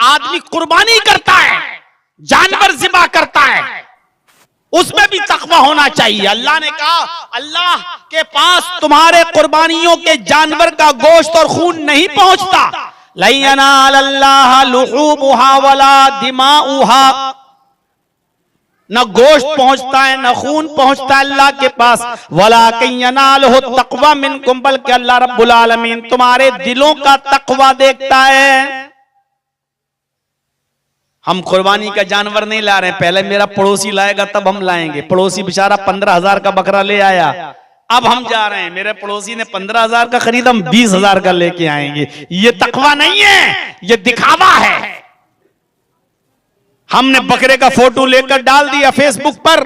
आदमी कुर्बानी करता है, जानवर ज़िबा करता है, उसमें भी तकवा होना चाहिए। अल्लाह ने कहा अल्लाह के पास तुम्हारे कुर्बानियों के जानवर का गोश्त और खून नहीं पहुंचता। लन यनालल्लाह लुहूमुहा वला दिमाउहा, न गोश्त पहुंचता है न खून पहुंचता है अल्लाह के पास। वलाकिन यनालुहु तक़वा मिनकुम, बल्कि अल्लाह रब्बुल आलमीन तुम्हारे दिलों का तकवा देखता है। हम कुर्बानी का जानवर नहीं ला रहे हैं, पहले मेरा पड़ोसी लाएगा तब हम लाएंगे। पड़ोसी बेचारा 15,000 का बकरा ले आया, अब हम जा रहे हैं, मेरे पड़ोसी ने 15,000 का खरीदा, हम 20,000 का लेके आएंगे। ये तकवा नहीं है, ये दिखावा है। हमने बकरे का फोटो लेकर डाल दिया फेसबुक पर,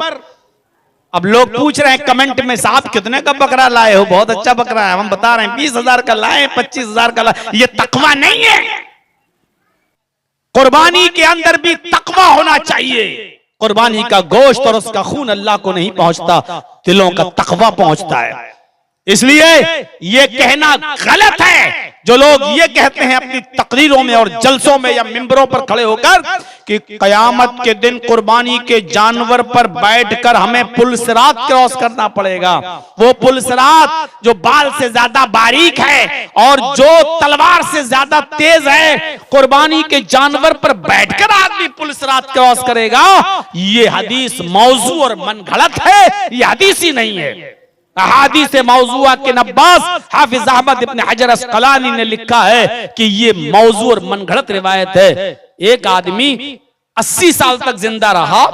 अब लोग पूछ रहे हैं कमेंट में साहब कितने का बकरा लाए हो, बहुत अच्छा बकरा है। हम बता रहे हैं 20,000 का लाए, 25,000 का लाए। ये तकवा नहीं है। कुर्बानी के अंदर भी तकवा होना चाहिए। कुर्बानी का गोश्त और उसका खून अल्लाह को नहीं पहुंचता, दिलों का तकवा पहुंचता है। इसलिए ये कहना गलत है जो लोग ये कहते हैं अपनी तकरीरों में और जलसों में या मिंबरों पर खड़े होकर कि कयामत के दिन कुर्बानी के जानवर पर बैठकर हमें पुल सिरात क्रॉस करना पड़ेगा। वो पुल सिरात जो बाल से ज्यादा बारीक है और जो तलवार से ज्यादा तेज है, कुर्बानी के जानवर पर बैठकर आदमी पुल सिरात क्रॉस करेगा। ये हदीस मौजू और मनगढ़ंत है, ये हदीस ही नहीं है। अहादीस मौजूआ के नब्बास हाफिज अहमद इब्न हजर अस्कलानी ने लिखा है कि ये मौजू और मनगढ़ंत रिवायत है। एक आदमी 80 साल तक जिंदा रहा,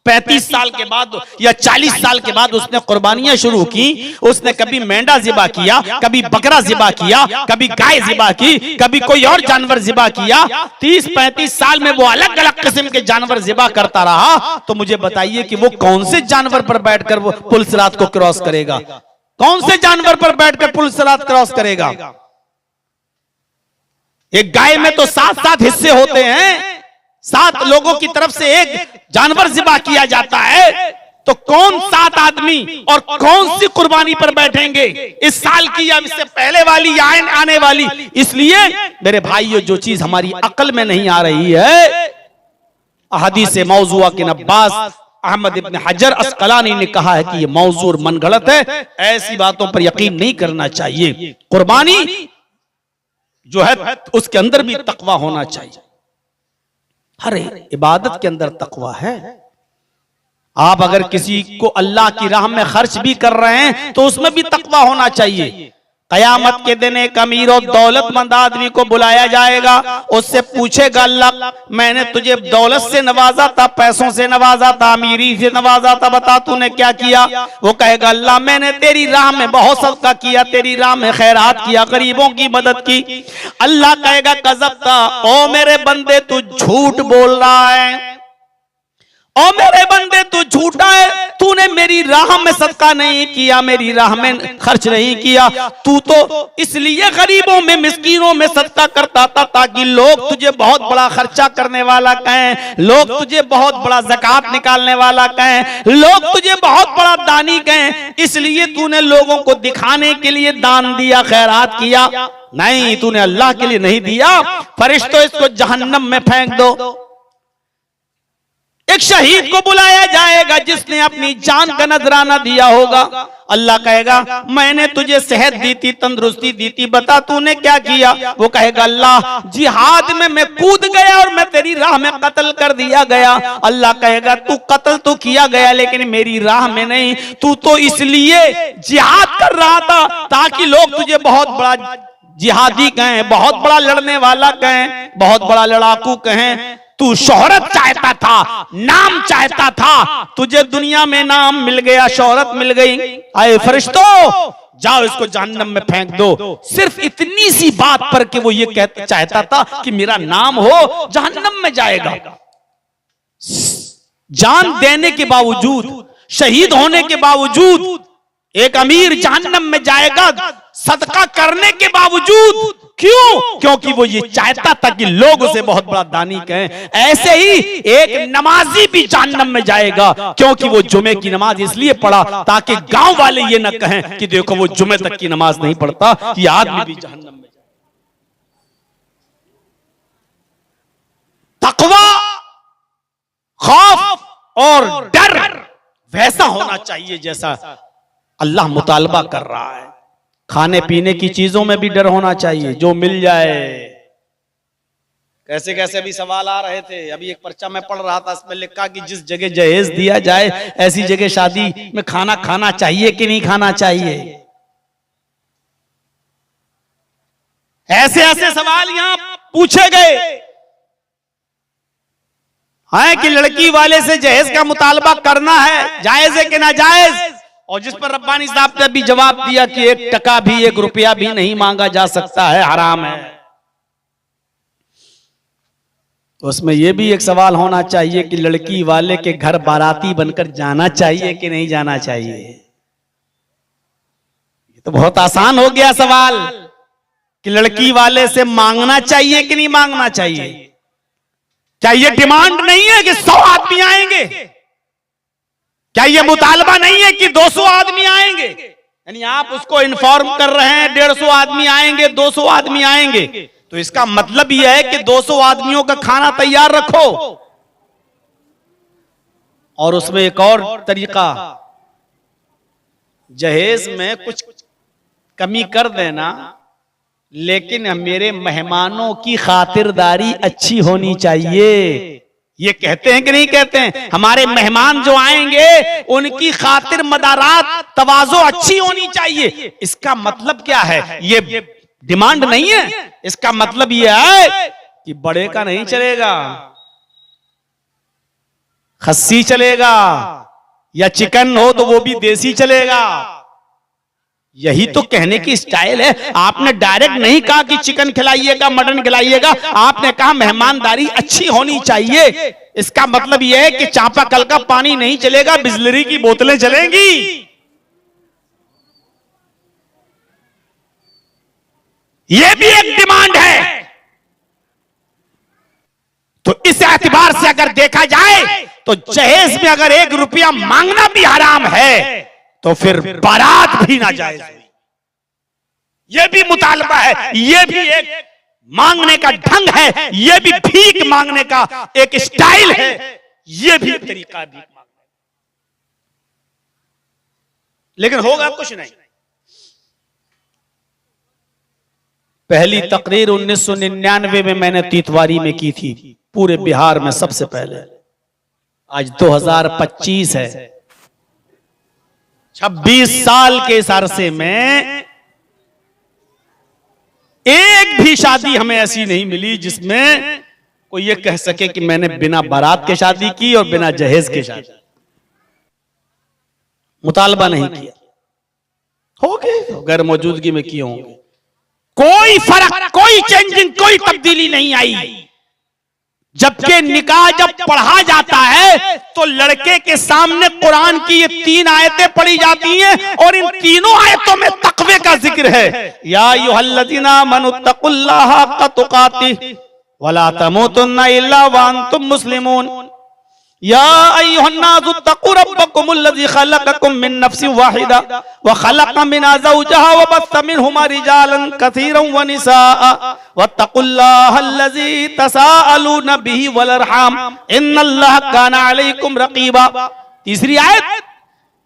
35 साल के बाद या 40 साल के बाद उसने कुर्बानियां शुरू की। उसने कभी मेंढा ज़िबा किया, कभी बकरा ज़िबा किया, कभी गाय ज़िबा की, कभी कोई और जानवर ज़िबा किया। 30-35 साल में वो अलग अलग किस्म के जानवर ज़िबा करता रहा। तो मुझे बताइए कि वो कौन से जानवर पर बैठकर वो पुल सिरात को क्रॉस करेगा? कौन से जानवर पर बैठकर पुल सिरात क्रॉस करेगा? एक गाय में तो 7-7 हिस्से होते हैं, 7 लोगों की तरफ से एक जानवर ज़िबा किया जाता है। तो कौन 7 आदमी और कौन सी कुर्बानी पर बैठेंगे, इस साल की या इससे पहले वाली या आने वाली? इसलिए मेरे भाइयों, जो चीज हमारी अकल में नहीं आ रही है, हदीस मौजूआ के नब्बास अहमद इब्न हजर अस्कलानी ने कहा है कि यह मौजू और मनगढ़ंत है। ऐसी बातों पर यकीन नहीं करना चाहिए। कुर्बानी जो है उसके अंदर भी तकवा होना चाहिए। हर इबादत के अंदर तकवा है। आप अगर किसी को अल्लाह की राह में खर्च भी कर रहे हैं तो उसमें भी तकवा होना चाहिए। कयामत के दिन एक अमीर और दौलतमंद आदमी को बुलाया जाएगा, उससे पूछेगा अल्लाह मैंने तुझे दौलत से नवाजा था, पैसों से नवाजा था, अमीरी से नवाजा था, बता तूने क्या किया? वो कहेगा अल्लाह मैंने तेरी राह में बहुत सदका किया, तेरी राह में खैरात किया, गरीबों की मदद की। अल्लाह कहेगा कज़ब्ता, ओ मेरे बंदे तू झूठ बोल रहा है, ओ मेरे बंदे तू झूठा है, तूने मेरी राह में सदका नहीं किया, मेरी राह में खर्च नहीं किया। तू तो इसलिए गरीबों में मिस्कीनों में सदका करता था ताकि लोग तुझे बहुत बड़ा खर्चा करने वाला कहें, लोग तुझे बहुत बड़ा ज़कात निकालने वाला कहें, लोग तुझे बहुत बड़ा दानी कहें। इसलिए तूने लोगों को दिखाने के लिए दान दिया, खैरात किया। नहीं, तूने अल्लाह के लिए नहीं दिया। फरिश्तों इसको जहन्नम में फेंक दो। एक शहीद को बुलाया जाएगा जिसने अपनी जान का नजराना दिया होगा। अल्लाह कहेगा मैंने तुझे सेहत दी थी, तंदुरुस्ती दी थी, बता तूने क्या किया? वो कहेगा अल्लाह जिहाद में मैं कूद गया और मैं तेरी राह में कत्ल कर दिया गया। अल्लाह कहेगा तू कत्ल तो किया गया लेकिन मेरी राह में नहीं, तू तो इसलिए जिहाद कर रहा था ताकि लोग तुझे बहुत बड़ा जिहादी कहें, बहुत बड़ा लड़ने वाला कहें, बहुत बड़ा लड़ाकू कहें। तू शोहरत चाहता था, नाम चाहता था, तुझे दुनिया में नाम मिल गया, शोहरत मिल गई। आए फरिश्तों जाओ इसको जहन्नम में फेंक दो। सिर्फ इतनी सी बात पर कि वो ये चाहता था कि मेरा नाम हो, जहन्नम में जाएगा। जान देने के बावजूद, शहीद होने के बावजूद एक अमीर जहन्नम में जाएगा, सदका करने के बावजूद। क्यों? क्योंकि वो ये चाहता था कि लोग उसे बहुत बड़ा दानी कहें। ऐसे ही एक नमाजी भी जहन्नम में जाएगा क्योंकि वो जुमे की नमाज इसलिए पढ़ा ताकि गांव वाले ये न कहें कि देखो वो जुमे तक की नमाज नहीं पढ़ता, ये आदमी भी जहन्नम में। खौफ और डर वैसा होना चाहिए जैसा अल्लाह मुतालबा कर रहा है। खाने पीने की चीजों में भी डर होना चाहिए, जो मिल जाए। कैसे कैसे भी सवाल आ रहे थे। अभी एक पर्चा में पढ़ रहा था, इसमें लिखा कि जिस जगह जहेज दिया जाए ऐसी जगह शादी में खाना खाना चाहिए कि नहीं खाना चाहिए। ऐसे ऐसे सवाल यहां पूछे गए हैं कि लड़की वाले से जहेज का मुतालबा करना है, जायज है कि ना जायज। और जिस पर रब्बानी साहब ने भी जवाब दिया कि 1 टका भी 1 रुपया भी नहीं मांगा जा सकता है, हराम है। तो उसमें यह भी एक सवाल होना चाहिए कि लड़की वाले के घर बाराती बनकर जाना चाहिए कि नहीं जाना चाहिए। ये तो बहुत आसान हो गया सवाल कि लड़की वाले से मांगना चाहिए कि नहीं मांगना चाहिए। क्या ये डिमांड नहीं है कि 100 आदमी आएंगे? क्या ये मुतालबा नहीं है कि 200 आदमी आएंगे? यानी आप उसको इन्फॉर्म कर रहे हैं 150 आदमी आएंगे, 200 आदमी आएंगे, तो इसका मतलब यह है कि 200 आदमियों का खाना तैयार रखो। और उसमें एक और तरीका, जहेज में कुछ कमी कर देना, लेकिन मेरे मेहमानों की खातिरदारी अच्छी होनी चाहिए। ये कहते हैं कि नहीं कहते हैं? हमारे मेहमान जो आएंगे उनकी खातिर मदारात तवाज़ो अच्छी होनी चाहिए। इसका मतलब क्या है? ये डिमांड नहीं है। इसका मतलब यह है कि बड़े का नहीं चलेगा, खस्सी चलेगा, या चिकन हो तो वो भी देसी चलेगा। यही तो कहने की स्टाइल है। आपने डायरेक्ट नहीं कहा कि चिकन खिलाइएगा, मटन खिलाइएगा, आपने कहा मेहमानदारी अच्छी होनी चाहिए। इसका मतलब यह है कि चापाकल का पानी नहीं चलेगा, बिस्लरी की बोतलें चलेंगी। यह भी एक डिमांड है। तो इस एतबार से अगर देखा जाए तो जहेज में अगर 1 रुपया मांगना भी हराम है तो फिर बारात भी ना जायज हुई। यह भी मुतालबा है, यह भी एक मांगने का ढंग है, यह भी भीख मांगने का एक स्टाइल है, यह भी एक तरीका है भीख मांगने। लेकिन होगा कुछ नहीं। पहली तकरीर 1999 में मैंने तीतवारी में की थी, पूरे बिहार में सबसे पहले। आज 2025 है। 26 साल के इस अरसे में एक भी शादी हमें ऐसी नहीं मिली जिसमें कोई ये कह सके कि मैंने बिना बारात के शादी की और बिना जहेज के शादी। मुतालबा नहीं किया, हो गए गैर मौजूदगी में किए होंगे। कोई फर्क, कोई चेंजिंग, कोई तब्दीली नहीं आई। जबकि निकाह जब पढ़ा जाता है तो लड़के के सामने कुरान की ये 3 आयतें पढ़ी जाती हैं और इन तीनों आयतों में तक़वे का जिक्र है। या अय्युहल्लज़ीना आमनुत्तक़ुल्लाहा हक़्क़ तुक़ातिह वला तमूतुन्ना इल्ला व अंतुम मुस्लिमून। या अय्युहन्नासु इत्तक़ू रब्बकुमुल्लज़ी ख़लक़कुम मिन नफ़्सिन वाहिदा व ख़लक़ मिन्हा ज़ौजहा व बस्स मिनहुमा रिजालन कसीरन व निसाअ वत्तक़ुल्लाहल्लज़ी तसाअलून बिही वल अर्हाम इन्नल्लाह काना अलैकुम रक़ीबा। तीसरी आयत,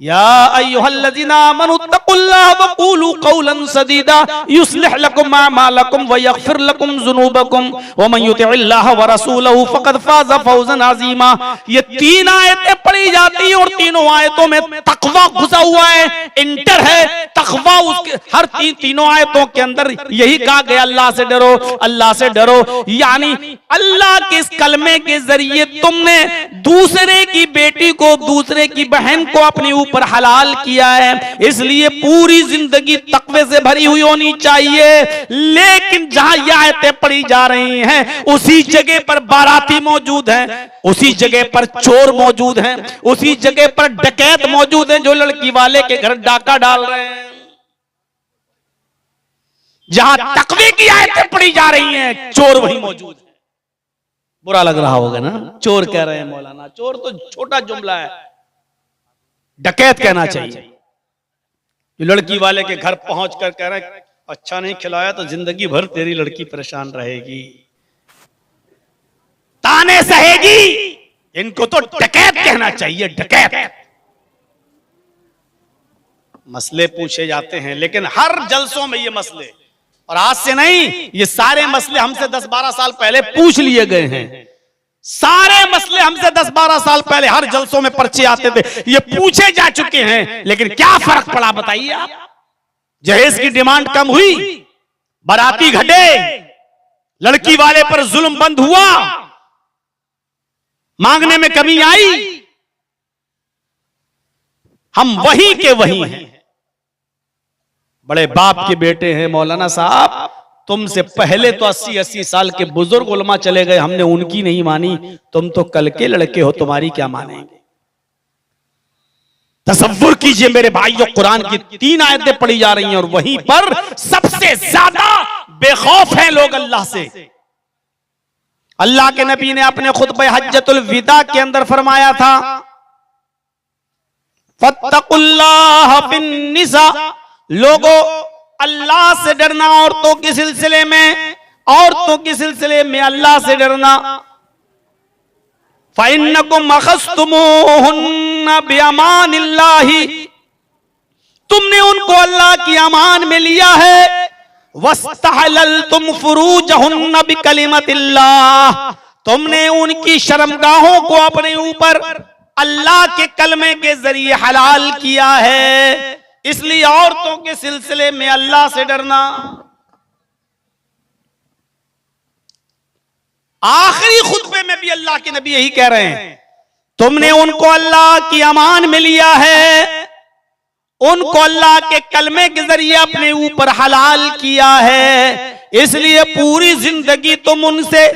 या अय्युहल्लज़ीना आमनुत्तक़ुल्लाह व क़ूलू क़ौलन सदीदा युस्लिह लकुम अअमालकुम व यग़फ़िर लकुम ज़ुनूबकुम व मन युतिइल्लाह व रसूलहु फ़क़द फ़ाज़ फ़ौज़न अज़ीमा। ये 3 आयतें पढ़ी जाती हैं और तीनों आयतों में तक़वा घुसा हुआ है, इंटर है तक़वा। उसके हर तीनों आयतों के अंदर यही कहा गया, अल्लाह से डरो, अल्लाह से डरो। यानी अल्लाह के इस कलमे के जरिए तुमने दूसरे की बेटी को, दूसरे की बहन को अपनी पर हलाल किया है, इसलिए पूरी जिंदगी तक़वे से भरी हुई होनी चाहिए। लेकिन जहां ये आयतें पढ़ी जा रही हैं उसी जगह पर बाराती मौजूद हैं, उसी जगह पर चोर मौजूद हैं, उसी जगह पर डकैत मौजूद हैं जो लड़की वाले के घर डाका डाल रहे हैं। जहां तक़वे की आयतें पढ़ी जा रही हैं चोर वहीं मौजूद है। बुरा लग रहा होगा ना, चोर कह रहे हैं मौलाना। चोर तो छोटा जुमला है, डकैत कहना चाहिए। लड़की वाले के घर पहुंचकर कह रहे हैं अच्छा नहीं खिलाया तो जिंदगी भर तेरी लड़की परेशान रहेगी, ताने सहेगी, इनको तो डकैत कहना चाहिए, डकैत। मसले पूछे जाते हैं, लेकिन हर जलसों में ये मसले, और आज से नहीं, ये सारे मसले हमसे 10-12 साल पहले पूछ लिए गए हैं। सारे मसले हमसे 10-12 साल पहले हर जलसों में पर्चे आते थे, ये पूछे जा चुके हैं। लेकिन क्या फर्क पड़ा बताइए आप? जहेज की डिमांड कम हुई, बाराती घटे, लड़की वाले पर जुल्म बंद हुआ, मांगने में कमी आई। हम वही के वही हैं। बड़े बाप के बेटे हैं मौलाना साहब, तुमसे पहले तो 80-80 साल के बुजुर्ग उलमा चले गए, हमने उनकी नहीं मानी, तुम तो कल के लड़के हो, तुम्हारी क्या मानेंगे? तसव्वुर कीजिए मेरे भाइयों, कुरान की 3 आयतें पढ़ी जा रही हैं और वहीं पर सबसे ज्यादा बेखौफ हैं लोग अल्लाह से। अल्लाह के नबी ने अपने खुतबे हज्जतुल विदा के अंदर फरमाया था, फत्तकुल्लाह फिन्निसा, लोगों अल्लाह से डरना, औरतों के सिलसिले में, औरतों के सिलसिले में अल्लाह से डरना। फ़इन्नकुम अख़ज़्तुमूहुन्ना बिअमानिल्लाहि, तुमने उनको अल्लाह की अमान में लिया है। वस्तहलल्तुम फ़ुरूजहुन्ना बिकलिमतिल्लाह, तुमने उनकी शर्मगाहों को अपने ऊपर अल्लाह के कलमे के जरिए हलाल किया है। इसलिए औरतों के सिलसिले में अल्लाह से डरना। आखिरी खुतबे में भी अल्लाह के नबी यही कह रहे हैं, तुमने उनको अल्लाह की अमान में लिया है, उनको अल्लाह के कलमे के जरिए अपने ऊपर हलाल किया है, इसलिए पूरी जिंदगी तुम उनसे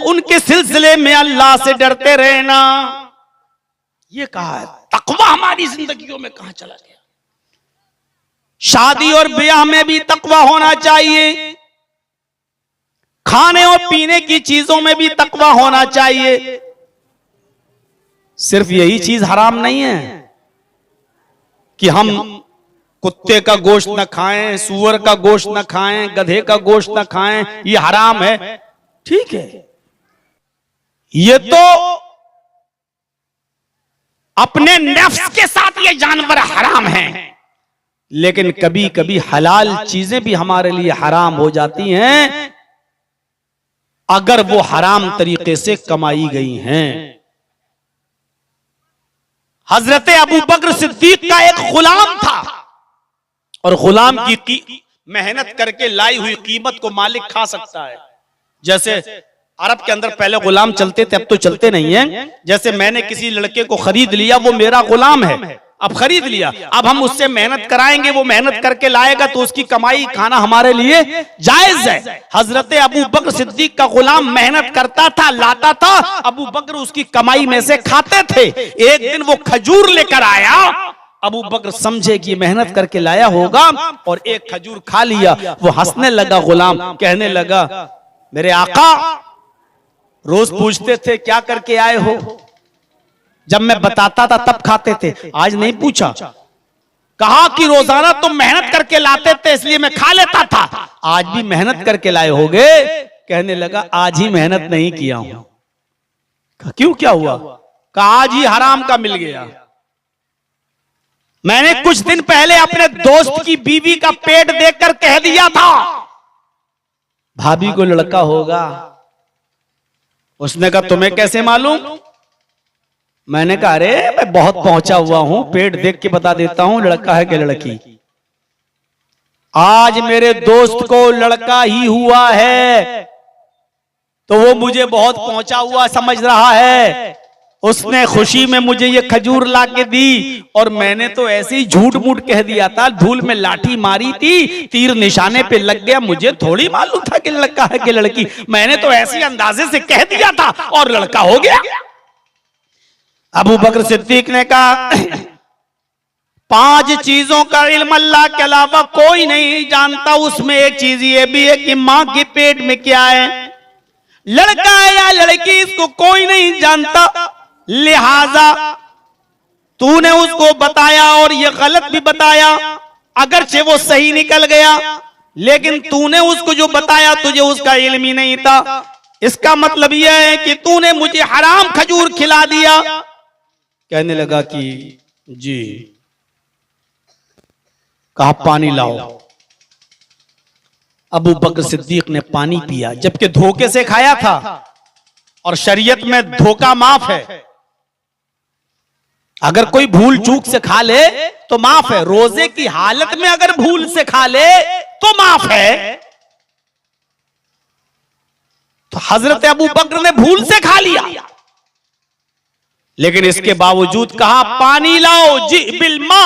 उनके सिलसिले में अल्लाह से डरते रहना। ये कहा है। तकवा हमारी जिंदगियों में कहां चला गया? शादी और ब्याह में भी तकवा होना चाहिए, खाने और पीने की चीजों में भी तकवा होना चाहिए। सिर्फ यही चीज हराम नहीं है कि हम कुत्ते का गोश्त न खाएं, सूअर का गोश्त न खाएं, गधे का गोश्त न खाएं, ये हराम है, ठीक है। ये तो अपने नफ्स के साथ ये जानवर हराम हैं, लेकिन कभी कभी हलाल चीजें भी हमारे लिए हराम हो जाती हैं अगर वो हराम तरीके से कमाई गई हैं। हजरत अबू बकर सिद्दीक का एक गुलाम था और गुलाम की मेहनत करके लाई हुई कीमत को मालिक खा सकता है। जैसे अरब के अंदर पहले गुलाम चलते थे, अब तो चलते नहीं हैं। जैसे मैंने किसी लड़के को खरीद लिया, वो मेरा गुलाम है, अब खरीद लिया, अब हम उससे मेहनत कराएंगे, वो मेहनत करके लाएगा तो उसकी कमाई खाना हमारे लिए जायज है। हजरत अबू बकर सिद्दीक का गुलाम मेहनत करता था, लाता था, अबू बकर उसकी कमाई में से खाते थे। एक दिन वो खजूर लेकर आया, अबू बकर समझे कि मेहनत करके लाया होगा और एक खजूर खा लिया। वो हंसने लगा, गुलाम कहने लगा, मेरे आका रोज पूछते थे क्या करके आए हो, जब मैं बताता था तब खाते थे, आज नहीं पूछा। कहा कि रोजाना तुम मेहनत करके लाते थे इसलिए मैं खा लेता था, आज भी मेहनत करके लाए होगे? कहने लगा आज ही मेहनत नहीं किया हूं। क्यों, क्या हुआ? कहा आज ही हराम का मिल गया। मैंने कुछ दिन पहले अपने दोस्त की बीवी का पेट देखकर कह दिया था भाभी को लड़का होगा। उसने कहा तुम्हें कैसे मालूम? मैंने कहा अरे मैं बहुत पहुंचा हुआ हूं, पेट देख के बता देता हूं लड़का है कि लड़की। आज मेरे दोस्त को लड़का ही हुआ है तो वो मुझे बहुत पहुंचा हुआ समझ रहा है। उसने खुशी में मुझे ये खजूर ला के दी और मैंने तो ऐसे ही झूठ मूठ कह दिया था, धूल में लाठी मारी थी, तीर निशाने पे लग गया, मुझे थोड़ी मालूम था कि लड़का है कि लड़की। मैंने तो ऐसे अंदाजे से कह दिया था और लड़का हो गया। अबू बकर सिद्दीक ने कहा 5 चीजों का इल्म अल्लाह के अलावा कोई नहीं जानता, उसमें एक चीज ये भी है कि मां के पेट में क्या है, लड़का है या लड़की, इसको कोई नहीं जानता। लिहाजा तूने उसको बताया और ये गलत भी बताया, अगरचे वो सही निकल गया, लेकिन तूने उसको जो बताया तुझे उसका इल्म ही नहीं था। इसका मतलब यह है कि तूने मुझे हराम खजूर खिला दिया। कहने लगा कि जी। कहा पानी लाओ। अबू बकर सिद्दीक ने पानी पिया, जबकि धोखे से खाया था और शरीयत में धोखा माफ है। अगर कोई भूल चूक से खा ले तो माफ है, रोजे की हालत में अगर भूल से खा ले तो माफ है। तो हजरत अबू बकर ने भूल से खा लिया, लेकिन इसके बावजूद कहा पानी लाओ। जी बिल्मा,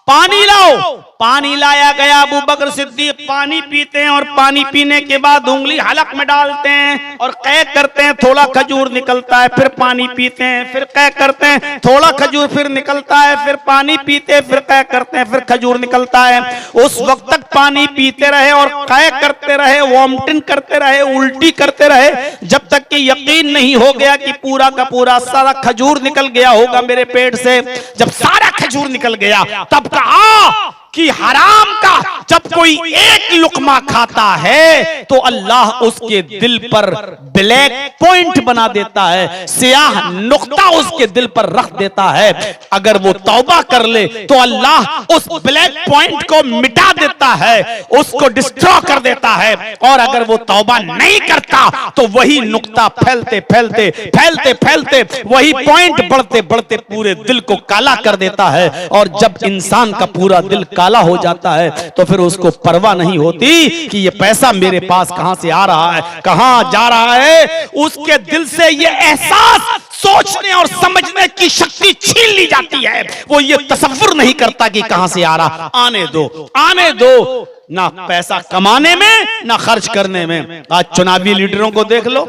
पानी लाओ। पानी लाया गया। अबू बकर सिद्दीक पानी पीते हैं और पानी पीने के बाद उंगली हलक में डालते हैं और कै करते हैं, थोड़ा खजूर निकलता है। फिर पानी पीते हैं, फिर कै करते हैं, थोड़ा खजूर फिर निकलता है। फिर पानी पीते हैं, फिर कै करते हैं, फिर खजूर निकलता है। उस वक्त तक पानी पीते रहे और कै करते रहे, वॉमिटिंग करते रहे, उल्टी करते रहे, जब तक कि यकीन नहीं हो गया कि पूरा का पूरा सारा खजूर निकल गया होगा मेरे पेट से। जब सारा खजूर निकल गया तब कहा कि हराम का जब कोई एक लुकमा खाता है तो अल्लाह उसके दिल पर ब्लैक पॉइंट बना देता है, स्याह नुक्ता उसके दिल पर रख देता है। अगर वो तौबा कर ले तो अल्लाह उस ब्लैक पॉइंट को मिटा देता है, उसको डिस्ट्रॉय कर देता है। और अगर वो तौबा नहीं करता तो वही नुक्ता फैलते फैलते फैलते फैलते वही पॉइंट बढ़ते बढ़ते पूरे दिल को काला कर देता है। और जब इंसान का पूरा दिल काला हो जाता है तो फिर उसको परवाह नहीं होती कि ये पैसा मेरे पास कहां से आ रहा है, कहां जा रहा है। उसके दिल से ये एहसास, सोचने और समझने की शक्ति छीन ली जाती है। वो ये तसव्वुर नहीं करता कि कहां से आ रहा। आने दो, आने दो। ना पैसा कमाने में ना खर्च करने में। आज चुनावी लीडरों को देख लो,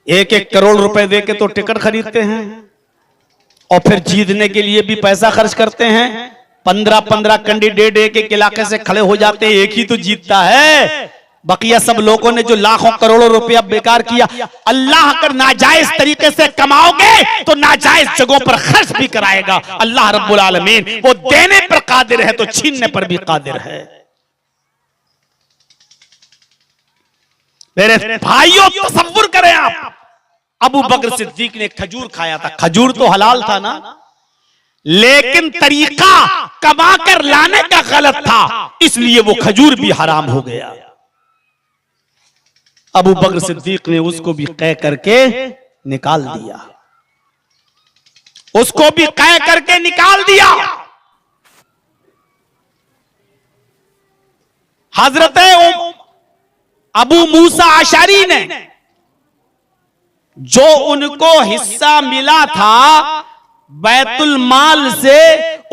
1-1 करोड़ रुपए देके तो टिकट खरीदते हैं और फिर जीतने के लिए भी पैसा खर्च करते हैं। 15-15 कैंडिडेट एक इलाके से खड़े हो जाते हैं, एक ही तो जीतता है। बकिया सब लोगों ने जो लाखों करोड़ों रुपया बेकार किया। अल्लाह अगर नाजायज तरीके से कमाओगे तो नाजायज जगहों पर खर्च भी कराएगा। अल्लाह रब्बुल आलमीन वो देने पर कादिर है तो छीनने पर भी कादिर है। मेरे भाइयों तसव्वुर करें आप, अबू बकर सिद्दीक ने खजूर खाया था। खजूर तो हलाल था ना, लेकिन तरीका कमा कर लाने का गलत था, इसलिए वो खजूर भी हराम हो गया। अबू बकर सिद्दीक ने उसको भी कै करके निकाल दिया, उसको भी कै करके निकाल दिया। हजरत अबू मूसा अशरी ने जो उनको हिस्सा मिला था बैतुल माल से,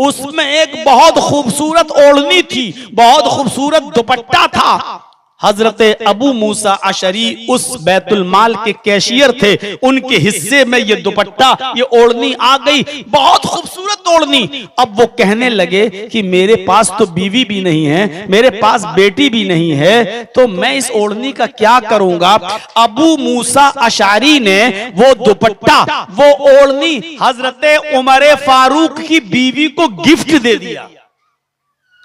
उसमें एक बहुत खूबसूरत ओढ़नी थी, बहुत खूबसूरत दुपट्टा था। हजरत अबू मूसा अशरी उस बैतुल माल के कैशियर थे, उनके हिस्से में ये दुपट्टा, ये ओढ़नी आ गई, बहुत खूबसूरत ओढ़नी। अब वो कहने लगे कि मेरे पास तो बीवी भी नहीं है, मेरे पास बेटी भी नहीं है, तो मैं इस ओढ़नी का क्या करूंगा। अबू मूसा अशरी ने वो दुपट्टा, वो ओढ़नी हजरत उमर फारूक की बीवी को गिफ्ट दे दिया।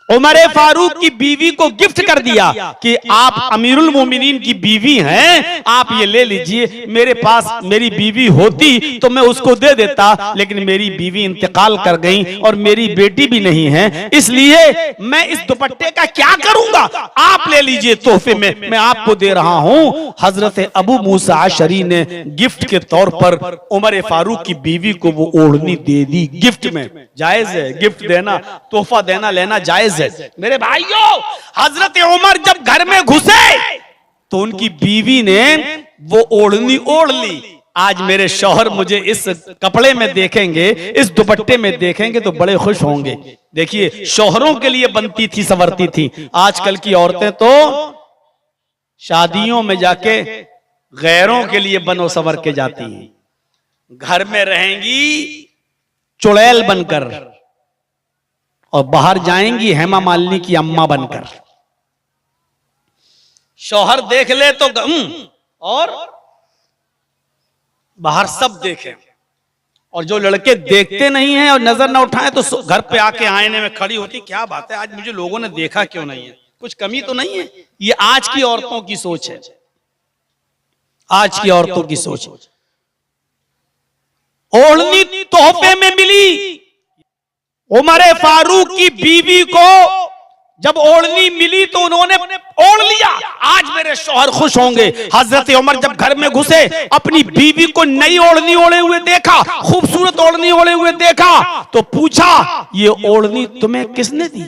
उमर फारूक की बीवी को गिफ्ट कर दिया कि आप अमीरुल मोमिनीन की बीवी हैं, आप ये ले लीजिए। मेरे पास मेरी बीवी होती तो मैं उसको दे देता, लेकिन मेरी बीवी इंतकाल कर गई और मेरी बेटी भी नहीं है, इसलिए मैं इस दुपट्टे का क्या करूंगा, आप ले लीजिए तोहफे में, मैं आपको दे रहा हूं। हजरत अबू मूसा अशरी ने गिफ्ट के तौर पर उमर फारूक की बीवी को वो ओढ़नी दे दी गिफ्ट में। जायज है गिफ्ट देना, तोहफा देना लेना जायज। मेरे भाइयों, हजरत उमर जब घर में घुसे तो उनकी बीवी ने वो ओढ़नी ओढ़ ली। आज मेरे शौहर मुझे इस कपड़े में देखेंगे, इस दुपट्टे में देखेंगे तो बड़े खुश होंगे। देखिए, शौहरों के लिए बनती थी, संवरती थी। आजकल की औरतें तो शादियों में जाके गैरों के लिए बनो संवर के जाती हैं, घर में रहेंगी चुड़ैल बनकर और बाहर जाएंगी हेमा मालिनी की अम्मा बनकर। शौहर देख ले तो और बाहर सब देखें, और जो लड़के देखते नहीं हैं और नजर ना उठाएं तो घर पे आके आईने में खड़ी होती, क्या बात है आज मुझे लोगों ने देखा क्यों नहीं है, कुछ कमी तो नहीं है। ये आज की औरतों की सोच है। आज की औरतों की सोच। ओढ़नी तोहफे में मिली। उमर फारूक की बीवी को जब ओढ़नी मिली तो उन्होंने ओढ़ लिया। आज मेरे शौहर खुश होंगे। हजरत उमर जब घर में घुसे, अपनी बीवी को नई ओढ़नी ओढ़े हुए देखा, खूबसूरत ओढ़नी ओढ़े हुए देखा, तो पूछा, ये ओढ़नी तुम्हें किसने दी,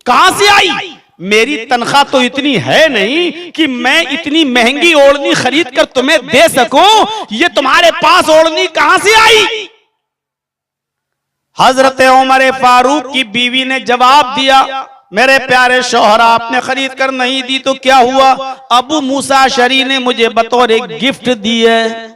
कहां से आई? मेरी तनख्वाह तो इतनी है नहीं कि मैं इतनी महंगी ओढ़नी खरीद कर तुम्हें दे सकूं, ये तुम्हारे पास ओढ़नी कहां से आई? हजरत उमर फारूक की बीवी ने जवाब दिया, मेरे प्यारे शौहर, आपने खरीद कर नहीं दी तो क्या हुआ? अबू मूसा अशरी ने मुझे बतौर एक गिफ्ट दी है।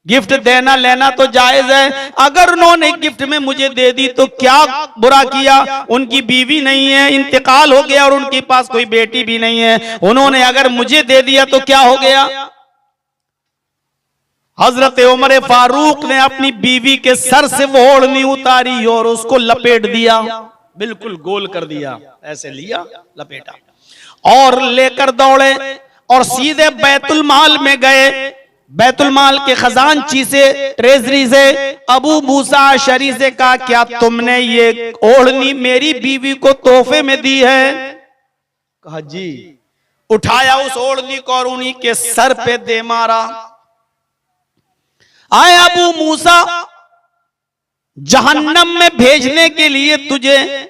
गिफ्ट देना लेना तो जायज है, अगर उन्होंने गिफ्ट में मुझे दे दी तो क्या बुरा किया? उनकी बीवी नहीं है, इंतकाल हो गया और उनके पास कोई बेटी भी नहीं है, उन्होंने अगर मुझे दे दिया तो क्या हो गया? हजरत उमर फारूक ने अपनी बीवी के सर से वो ओढ़नी उतारी और उसको लपेट दिया, बिल्कुल गोल कर दिया, ऐसे लिया, लपेटा और लेकर दौड़े और सीधे बैतुल माल में गए। बैतुल माल के खजानची से, ट्रेजरी से अबू मूसा अशरी से कहा, क्या तुमने ये ओढ़नी मेरी बीवी को तोहफे में दी है? कहा जी। उठाया उस ओढ़नी को और उन्हीं के सर पे दे मारा। आए अबू मूसा, जहन्नम में भेजने के लिए तुझे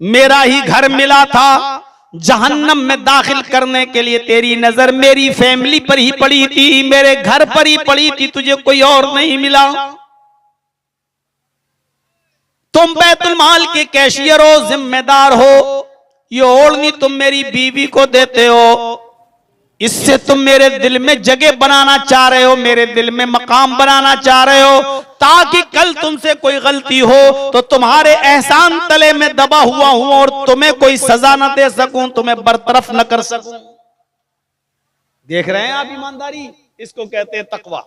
मेरा ही घर मिला था, जहन्नम में दाखिल करने के लिए तेरी नजर मेरी फैमिली पर ही पड़ी थी, मेरे घर पर ही पड़ी थी, तुझे कोई और नहीं मिला। तुम बैतुल माल के कैशियर हो, जिम्मेदार हो, ये ओढ़नी तुम मेरी बीवी को देते हो, इससे तुम मेरे दिल में जगह बनाना चाह रहे हो, मेरे दिल में मकाम बनाना चाह रहे हो, ताकि कल तुमसे कोई गलती हो तो तुम्हारे एहसान तले में दबा हुआ हूं और तुम्हें कोई सजा न दे सकूं, तुम्हें बरतरफ न कर सकूं। देख रहे हैं आप ईमानदारी, इसको कहते हैं तकवा।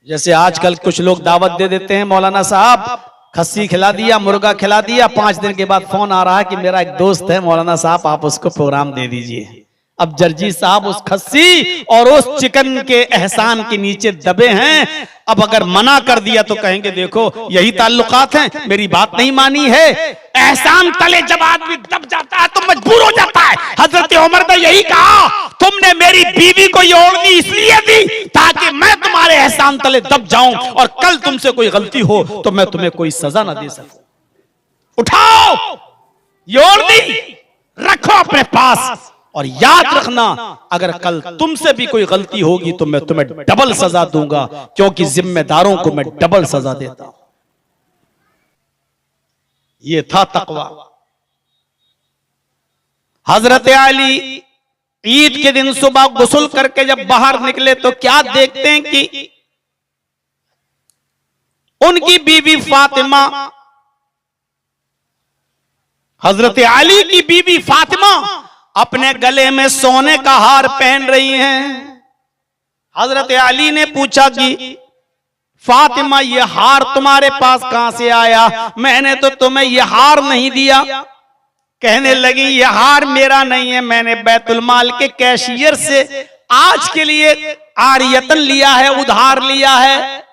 जैसे आजकल कुछ लोग दावत दे देते हैं, मौलाना साहब खस्सी खिला दिया, मुर्गा खिला दिया, 5 दिन के बाद फोन आ रहा है कि मेरा एक दोस्त है मौलाना साहब, आप उसको प्रोग्राम दे दीजिए। अब जर्जी साहब उस खस्सी और उस चिकन के एहसान के नीचे दबे हैं। अब अगर मना कर दिया तो कहेंगे देखो यही ताल्लुकात हैं, मेरी बात नहीं मानी है। एहसान तले जब आदमी दब जाता है तो मजबूर हो जाता है। हजरत उमर ने यही कहा, तुमने मेरी बीवी को ये ओढ़नी इसलिए दी ताकि मैं तुम्हारे एहसान तले दब जाऊं और कल तुमसे कोई गलती हो तो मैं तुम्हें कोई सजा ना दे सकूं। उठाओ ये ओढ़नी, रखो अपने पास और याद रखना, अगर कल तुमसे भी कोई गलती होगी तो मैं तुम्हें डबल सजा दूंगा, क्योंकि जिम्मेदारों को मैं डबल सजा देता हूं। ये था तकवा। हजरत अली ईद के दिन सुबह गुस्ल करके जब बाहर निकले तो क्या देखते हैं कि उनकी बीवी फातिमा, हजरत अली की बीवी फातिमा अपने गले में सोने का हार पहन रही हैं। हजरत अली ने पूछा कि फातिमा ये हार तुम्हारे पास कहां से आया? मैंने तो तुम्हें ये हार नहीं दिया। कहने लगी ये हार मेरा नहीं है, मैंने बैतुल माल के कैशियर से आज के लिए आरियतन लिया है, उधार लिया है,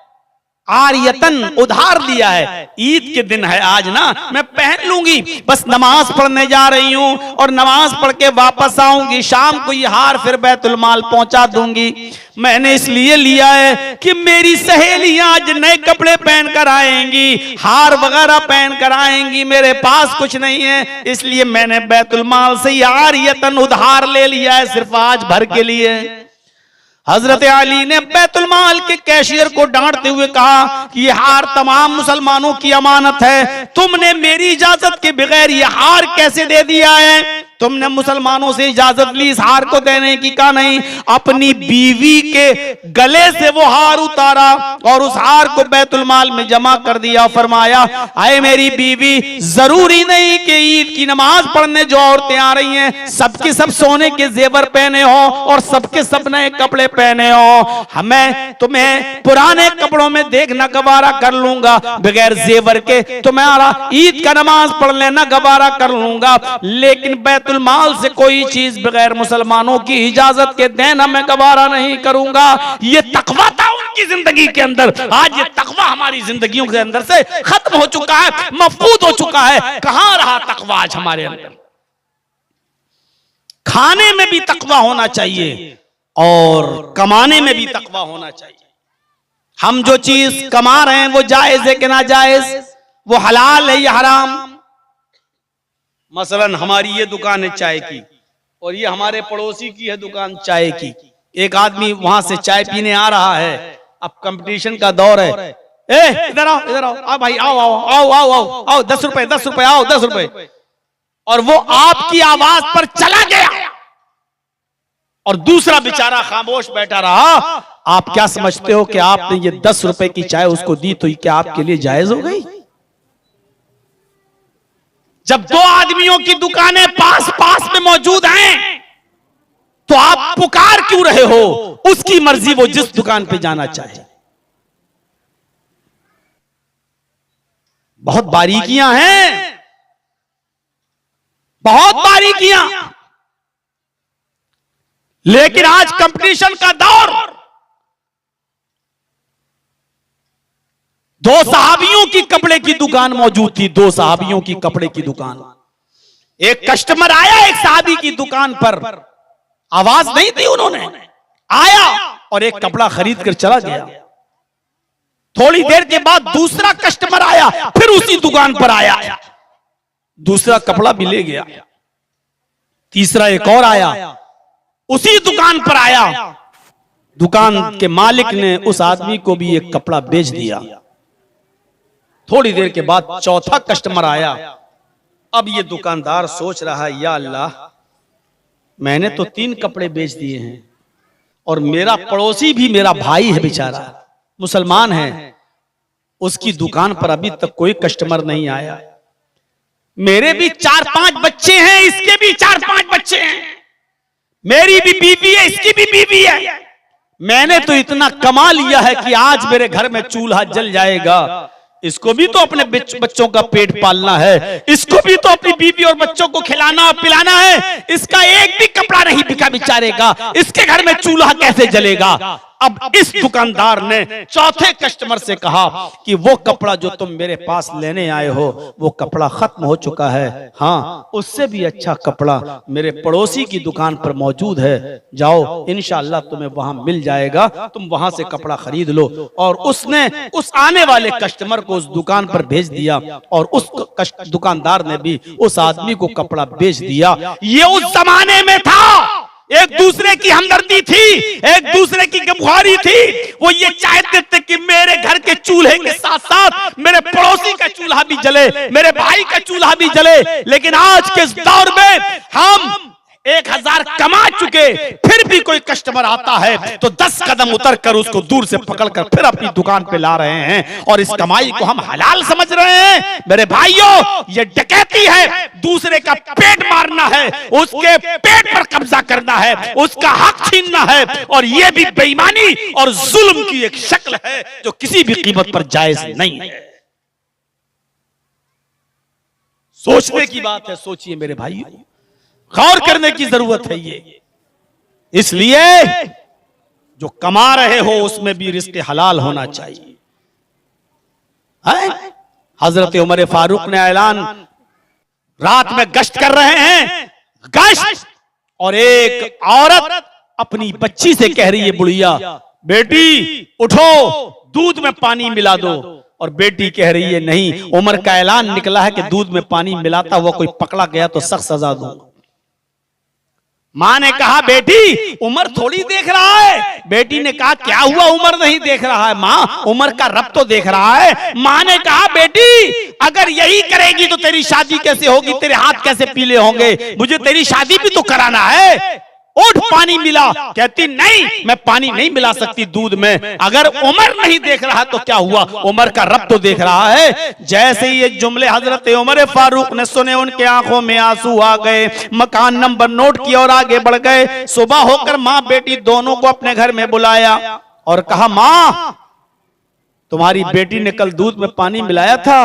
आरियतन उधार लिया है। ईद के दिन है आज ना, मैं पहन लूंगी, बस नमाज पढ़ने जा रही हूं और नमाज पढ़ के वापस आऊंगी, शाम को ये हार फिर बैतुल माल पहुंचा दूंगी। मैंने इसलिए लिया है कि मेरी सहेलियां आज नए कपड़े पहन कर आएंगी, हार वगैरह पहन कर आएंगी, मेरे पास कुछ नहीं है, इसलिए मैंने बैतुल माल से ये आरियतन उधार ले लिया है, सिर्फ आज भर के लिए। हजरत अली ने बैतुल माल के कैशियर को डांटते हुए कहा कि यह हार तमाम मुसलमानों की अमानत है, तुमने मेरी इजाजत के बगैर यह हार कैसे दे दिया है? तुमने मुसलमानों से इजाजत ली इस हार को देने की? का नहीं, अपनी बीवी के गले से वो हार उतारा और उस हार को बैतुल माल में जमा कर दिया। फरमाया, आए मेरी बीवी, जरूरी नहीं कि ईद की नमाज पढ़ने जो औरतें आ रही हैं सबके सब सोने के जेवर पहने हो और सबके सब नए कपड़े पहने हो, हमें तुम्हें पुराने कपड़ों में देखना गवारा कर लूंगा, बगैर जेवर के तुम्हारा ईद का नमाज पढ़ लेना गवारा कर लूंगा, लेकिन बैतुल माल से कोई चीज बगैर मुसलमानों की इजाजत के देना मैं गवारा नहीं करूंगा। ये तकवा था उनकी जिंदगी के अंदर। आज ये तकवा हमारी जिंदगियों के अंदर से खत्म हो चुका है, मफकूद हो चुका है। कहां रहा तकवा आज हमारे अंदर? खाने में भी तकवा होना चाहिए और कमाने में भी तकवा होना चाहिए। हम जो चीज कमा रहे हैं वो जायज है कि ना जायज, वो हलाल है या हराम? मसलन हमारी ये दुकान है चाय की और ये हमारे पड़ोसी की है दुकान चाय की। एक आदमी वहां से चाय पीने आ रहा है, अब कंपटीशन का दौर है। ए इधर आओ, इधर आओ, आओ भाई, आओ आओ आओ आओ आओ आओ, 10 रुपए 10 रुपए, आओ 10 रुपए। और वो आपकी आवाज पर चला गया और दूसरा बेचारा खामोश बैठा रहा। आप क्या समझते हो कि आपने ये 10 रुपए की चाय उसको दी तो क्या आपके लिए जायज हो गई? जब दो आदमियों की दुकानें पास पास में मौजूद हैं तो आप पुकार क्यों रहे हो? उसकी मर्जी, वो जिस दुकान पे जाना चाहे। बहुत बारीकियां हैं, बहुत बारीकियां। लेकिन आज कंपटीशन का दौर। दो सहाबियों की कपड़े की दुकान मौजूद थी, दो सहाबियों की कपड़े की दुकान। एक कस्टमर आया एक सहाबी की दुकान पर, आवाज नहीं दी उन्होंने, आया और एक कपड़ा खरीद कर चला गया। थोड़ी देर के बाद दूसरा कस्टमर आया, फिर उसी दुकान पर आया, दूसरा कपड़ा भी ले गया। तीसरा एक और आया, उसी दुकान पर आया। दुकान के मालिक ने उस आदमी को भी एक कपड़ा बेच दिया। थोड़ी देर के बाद चौथा कस्टमर आया। अब ये दुकानदार सोच रहा है, या अल्लाह, मैंने तो 3 कपड़े बेच दिए हैं और मेरा पड़ोसी भी मेरा भाई है, बेचारा मुसलमान है, उसकी दुकान पर अभी तक कोई कस्टमर नहीं आया। मेरे भी 4-5 बच्चे हैं, इसके भी 4-5 बच्चे हैं, मेरी भी बीवी है, इसकी भी बीवी है। मैंने तो इतना कमा लिया है कि आज मेरे घर में चूल्हा जल जाएगा। इसको भी तो अपने बच्चों का पेट पालना है, इसको भी तो अपनी बीवी और बच्चों को खिलाना और पिलाना है। इसका एक भी कपड़ा नहीं बिका बेचारे का, इसके घर में चूल्हा कैसे जलेगा? अब इस दुकानदार ने चौथे कस्टमर से कहा कि वो कपड़ा जो तुम मेरे पास लेने आए हो वो कपड़ा खत्म हो चुका है। हाँ, उससे भी अच्छा कपड़ा मेरे पड़ोसी की दुकान पर मौजूद है, जाओ इंशाअल्लाह तुम्हें वहां मिल जाएगा, तुम वहां से कपड़ा खरीद लो। और उसने उस आने वाले कस्टमर को उस दुकान पर भेज दिया और उस दुकानदार ने भी उस आदमी को कपड़ा बेच दिया। ये उस जमाने में था, एक दूसरे की हमदर्दी थी, एक दूसरे की गमख्वारी थी। वो ये चाहते थे कि मेरे घर के चूल्हे के साथ साथ मेरे पड़ोसी का चूल्हा भी जले, मेरे भाई का चूल्हा भी जले। लेकिन आज के इस दौर में हम 1000 कमा चुके, फिर भी कोई कस्टमर आता है तो 10 कदम उतर कर उसको दूर से पकड़कर फिर अपनी दुकान पे ला रहे हैं और इस कमाई को हम हलाल समझ रहे हैं। मेरे भाइयों, ये डकैती है, दूसरे का पेट मारना है, उसके पेट पर कब्जा करना है, उसका हक छीनना है, और ये भी बेईमानी और जुल्म की एक शक्ल है जो किसी भी कीमत पर जायज नहीं है। सोचने की बात है, सोचिए मेरे भाइयों, गौर करने की जरूरत है ये। इसलिए जो कमा रहे हो उसमें भी रिस्क हलाल होना चाहिए। हजरत उमर फारूक ने ऐलान, रात में गश्त कर रहे हैं, गश्त, और एक औरत अपनी बच्ची से कह रही है, बुढ़िया बेटी उठो, दूध में पानी मिला दो। और बेटी कह रही है नहीं, उमर का ऐलान निकला है कि दूध में पानी मिलाता हुआ कोई पकड़ा गया तो सख्त सजा दूंगा। मां ने कहा, बेटी उमर थोड़ी देख रहा है। बेटी ने कहा, क्या हुआ, उमर नहीं देख रहा है मां, उमर का रब तो देख रहा है। मां ने कहा, बेटी अगर यही करेगी तो तेरी शादी कैसे होगी, तेरे हाथ कैसे पीले होंगे, मुझे तेरी शादी भी तो कराना है। उठ पानी मिला। कहती नहीं, मैं पानी नहीं मिला सकती दूध में। अगर उमर नहीं देख रहा तो क्या हुआ, उमर का रब तो देख रहा है। जैसे ही ये जुमले हजरत उमर फारूक ने सुने, उनके आंखों में आंसू आ गए, मकान नंबर नोट किया और आगे बढ़ गए। सुबह होकर माँ बेटी दोनों को अपने घर में बुलाया और कहा, माँ तुम्हारी बेटी ने कल दूध में पानी मिलाया था,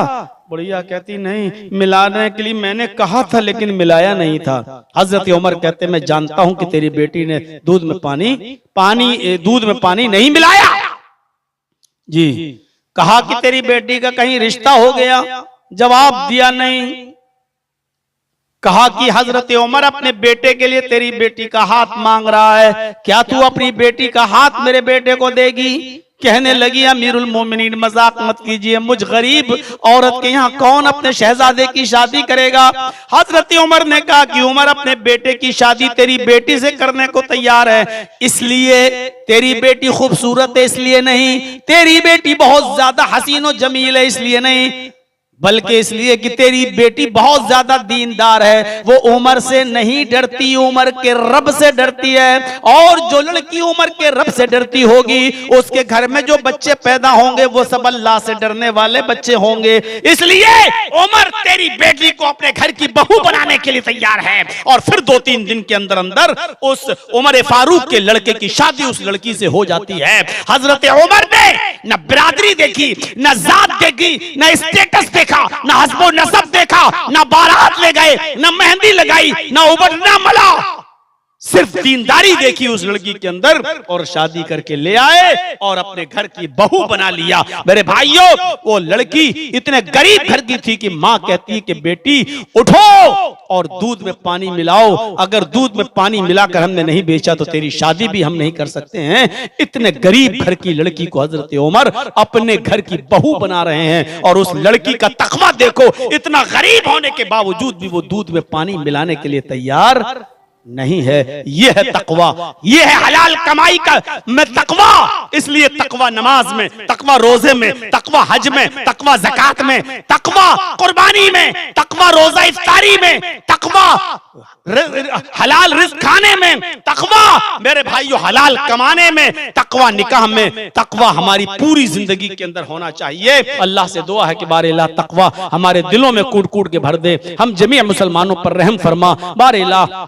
बुढ़िया कहती नहीं, मिलाने के लिए मैंने कहा था लेकिन मिलाया नहीं था। हजरत उमर कहते मैं जानता हूं कि तेरी बेटी ने दूध में पानी नहीं मिलाया। जी, कहा कि तेरी बेटी का कहीं रिश्ता हो गया, जवाब दिया नहीं। कहा कि हजरत उमर अपने बेटे के लिए तेरी बेटी का हाथ मांग रहा है, क्या तू अपनी बेटी का हाथ मेरे बेटे को देगी? कहने लगी अमीरुल मोमिनीन मजाक मत कीजिए, मुझ गरीब औरत के यहाँ कौन अपने शहजादे की शादी करेगा? हजरत उमर ने कहा कि उमर अपने बेटे की शादी तेरी बेटी से करने को तैयार है, इसलिए तेरी बेटी खूबसूरत है इसलिए नहीं, तेरी बेटी बहुत ज्यादा हसीन और जमील है इसलिए नहीं, बल्कि इसलिए कि तेरी बेटी बहुत ज्यादा दीनदार है। वो उमर से नहीं डरती, उमर के रब से डरती है। और जो लड़की उमर के रब से डरती होगी उसके घर में जो बच्चे पैदा होंगे वो सब अल्लाह से डरने वाले बच्चे होंगे। इसलिए उमर तेरी बेटी को अपने घर की बहू बनाने के लिए तैयार है। और फिर 2-3 दिन के अंदर अंदर उस उमर फारूक के लड़के की शादी उस लड़की से हो जाती है। हजरत उमर ने न बिरादरी देखी, न जात देखी, न स्टेटस देखा, ना हस्बो नसब देखा, ना बारात ले गए, ना मेहंदी लगाई, ना उबटना मला, सिर्फ दीनदारी देखी उस लड़की के अंदर और शादी करके ले आए और अपने घर की बहू बना लिया। मेरे भाइयों, वो लड़की इतने गरीब घर की थी कि माँ कहती है कि बेटी उठो और दूध में पानी मिलाओ, अगर दूध में पानी मिलाकर हमने नहीं बेचा तो तेरी शादी भी हम नहीं कर सकते हैं। इतने गरीब घर की लड़की को हजरत उमर अपने घर की बहू बना रहे हैं। और उस लड़की का तकवा देखो, इतना गरीब होने के बावजूद भी वो दूध में पानी मिलाने के लिए तैयार नहीं है। ये है तकवा, ये है हलाल कमाई का में तकवा। इसलिए तकवा नमाज में, तकवा रोजे में, तकवा हज में, तकवा ज़कात में, तकवा कुर्बानी में, तकवा रोजा इफ्तारी में, तकवा हलाल रिज़्क खाने में, तकवा मेरे भाइयों हलाल कमाने में, तकवा निकाह में, तकवा हमारी पूरी जिंदगी के अंदर होना चाहिए। अल्लाह से दुआ है कि बारे अल्लाह तकवा हमारे दिलों में कूट कूट के भर दे। हम जमीअ मुसलमानों पर रहम फरमा। बारे अल्लाह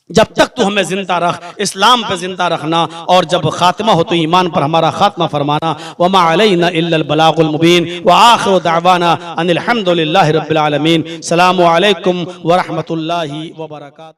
जब तक तू हमें जिंदा रख, इस्लाम पे जिंदा रखना, और जब खात्मा हो तो ईमान पर हमारा खात्मा फरमाना। वमा अलैना इल्लल बलागुल मुबीन व आखिरु दअवाना अनिल हम्दुलिल्लाहि रब्बिल आलमीन। अस्सलामु अलैकुम व रहमतुल्लाहि व बरकातुहू।